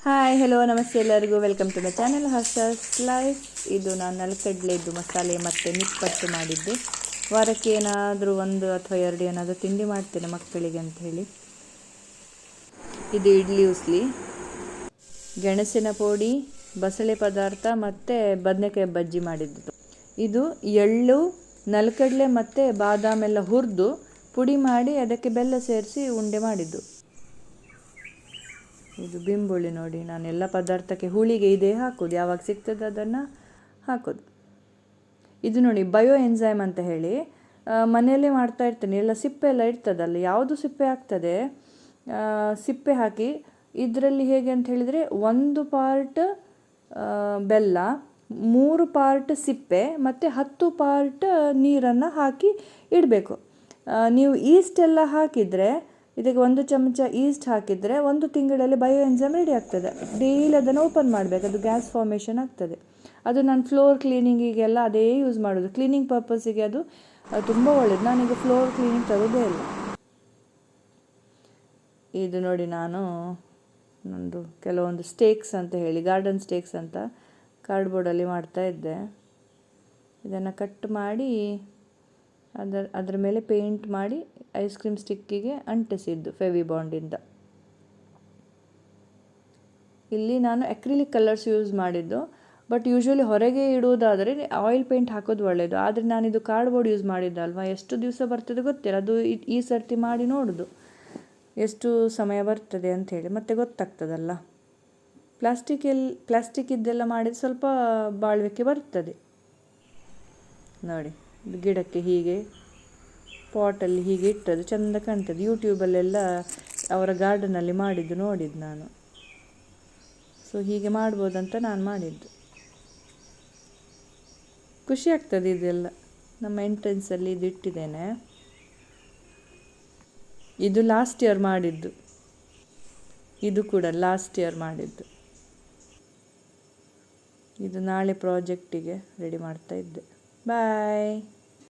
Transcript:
Hi hello ನಮಸ್ತೆ ಎಲ್ಲರಿಗೂ welcome to my channel Harsha's life. ಇದು ನಾನು ನೆಲಗಡಲೆದು ಮಸಾಲೆ ಮತ್ತು ನಿಪ್ಪಟ್ಟು ಮಾಡಿದ್ದೆ. ವಾರಕ್ಕೆ ಏನಾದರೂ 1 ಅಥವಾ 2 ಏನಾದರೂ ತಿಂಡಿ ಮಾಡ್ತೇನೆ ಮಕ್ಕಳಿಗೆ ಅಂತ ಹೇಳಿ. ಇದು ಇಡ್ಲಿ ಉಸ್ಲಿ, ಗೆಣಸಿನ ಪುಡಿ, ಬಸಳೆ ಪದಾರ್ಥ ಮತ್ತು ಬದನೆಕಾಯಿ ಬಜ್ಜಿ ಮಾಡಿದ್ದು. ಇದು ಎಳ್ಳು, ನೆಲಗಡಲೆ ಮತ್ತು ಬಾದಾಮ್ ಎಲ್ಲ ಹುರಿದು ಪುಡಿ ಮಾಡಿ ಅದಕ್ಕೆ ಬೆಲ್ಲ ಸೇರಿಸಿ ಉಂಡೆ ಮಾಡಿದ್ದು. ಇದು ಬಿಂಬುಳಿ ನೋಡಿ, ನಾನು ಎಲ್ಲ ಪದಾರ್ಥಕ್ಕೆ ಹುಳಿಗೆ ಇದೇ ಹಾಕೋದು, ಯಾವಾಗ ಸಿಗ್ತದೆ ಅದನ್ನು ಹಾಕೋದು. ಇದು ನೋಡಿ ಬಯೋ ಎನ್ಸೈಮ್ ಅಂತ ಹೇಳಿ ಮನೆಯಲ್ಲೇ ಮಾಡ್ತಾ ಇರ್ತೀನಿ. ಎಲ್ಲ ಸಿಪ್ಪೆ ಎಲ್ಲ ಇರ್ತದಲ್ಲ, ಯಾವುದು ಸಿಪ್ಪೆ ಆಗ್ತದೆ ಸಿಪ್ಪೆ ಹಾಕಿ ಇದರಲ್ಲಿ ಹೇಗೆ ಅಂತ ಹೇಳಿದರೆ 1 ಪಾರ್ಟ್ ಬೆಲ್ಲ, 3 ಪಾರ್ಟ್ ಸಿಪ್ಪೆ ಮತ್ತು 10 ಪಾರ್ಟ್ ನೀರನ್ನು ಹಾಕಿ ಇಡಬೇಕು. ನೀವು ಈಸ್ಟ್ ಎಲ್ಲ ಹಾಕಿದರೆ, ಇದಕ್ಕೆ 1 ಚಮಚ ಈಸ್ಟ್ ಹಾಕಿದರೆ 1 ತಿಂಗಳಲ್ಲಿ ಬಯೋ ಎನ್ಸೈಮ್ ರೆಡಿ ಆಗ್ತದೆ. ಡೈಲಿ ಅದನ್ನು ಓಪನ್ ಮಾಡಬೇಕು, ಅದು ಗ್ಯಾಸ್ ಫಾರ್ಮೇಷನ್ ಆಗ್ತದೆ. ಅದು ನಾನು ಫ್ಲೋರ್ ಕ್ಲೀನಿಂಗಿಗೆಲ್ಲ ಅದೇ ಯೂಸ್ ಮಾಡೋದು. ಕ್ಲೀನಿಂಗ್ ಪರ್ಪಸ್ಸಿಗೆ ಅದು ತುಂಬ ಒಳ್ಳೆಯದು. ನಾನೀಗ ಫ್ಲೋರ್ ಕ್ಲೀನಿಂಗ್ ತರೋದೇ ಇಲ್ಲ. ಇದು ನೋಡಿ, ನಂದು ಕೆಲವೊಂದು ಸ್ಟೇಕ್ಸ್ ಅಂತ ಹೇಳಿ, ಗಾರ್ಡನ್ ಸ್ಟೇಕ್ಸ್ ಅಂತ ಕಾರ್ಡ್ಬೋರ್ಡಲ್ಲಿ ಮಾಡ್ತಾಯಿದ್ದೆ. ಇದನ್ನು ಕಟ್ ಮಾಡಿ ಅದರ ಮೇಲೆ ಪೇಂಟ್ ಮಾಡಿ ಐಸ್ ಕ್ರೀಮ್ ಸ್ಟಿಕ್ಕಿಗೆ ಅಂಟಿಸಿದ್ದು ಫೆವಿಬಾಂಡಿಂದ. ಇಲ್ಲಿ ನಾನು ಅಕ್ರಿಲಿಕ್ ಕಲರ್ಸ್ ಯೂಸ್ ಮಾಡಿದ್ದು. ಬಟ್ ಯೂಶ್ವಲಿ ಹೊರಗೆ ಇಡುವುದಾದರೆ ಆಯಿಲ್ ಪೇಂಟ್ ಹಾಕೋದು ಒಳ್ಳೆಯದು. ಆದರೆ ನಾನಿದು ಕಾರ್ಡ್ಬೋರ್ಡ್ ಯೂಸ್ ಮಾಡಿದ್ದಲ್ವ, ಎಷ್ಟು ದಿವಸ ಬರ್ತದೆ ಗೊತ್ತಿಲ್ಲ. ಅದು ಈ ಸರ್ತಿ ಮಾಡಿ ನೋಡೋದು ಎಷ್ಟು ಸಮಯ ಬರ್ತದೆ ಅಂಥೇಳಿ, ಮತ್ತೆ ಗೊತ್ತಾಗ್ತದಲ್ಲ. ಪ್ಲಾಸ್ಟಿಕ್ ಇದ್ದೆಲ್ಲ ಮಾಡಿದರೆ ಸ್ವಲ್ಪ ಬಾಳ್ವಿಕೆ ಬರ್ತದೆ. ನೋಡಿ, ಗಿಡಕ್ಕೆ ಹೀಗೆ ಪಾಟಲ್ಲಿ ಹೀಗೆ ಇಟ್ಟದ್ದು ಚೆಂದ ಕಾಣ್ತದೆ. ಯೂಟ್ಯೂಬಲ್ಲೆಲ್ಲ ಅವರ ಗಾರ್ಡನಲ್ಲಿ ಮಾಡಿದ್ದು ನೋಡಿದ್ದು ನಾನು. ಸೊ ಹೀಗೆ ಮಾಡ್ಬೋದಂತ ನಾನು ಮಾಡಿದ್ದು. ಖುಷಿ ಆಗ್ತದೆ ಇದೆಲ್ಲ. ನಮ್ಮ ಎಂಟ್ರೆನ್ಸಲ್ಲಿ ಇದು ಇಟ್ಟಿದ್ದೇನೆ. ಇದು ಲಾಸ್ಟ್ ಇಯರ್ ಮಾಡಿದ್ದು, ಇದು ಕೂಡ ಲಾಸ್ಟ್ ಇಯರ್ ಮಾಡಿದ್ದು. ಇದು ನಾಳೆ ಪ್ರಾಜೆಕ್ಟಿಗೆ ರೆಡಿ ಮಾಡ್ತಾ ಇದ್ದೆ. ಬಾಯ್.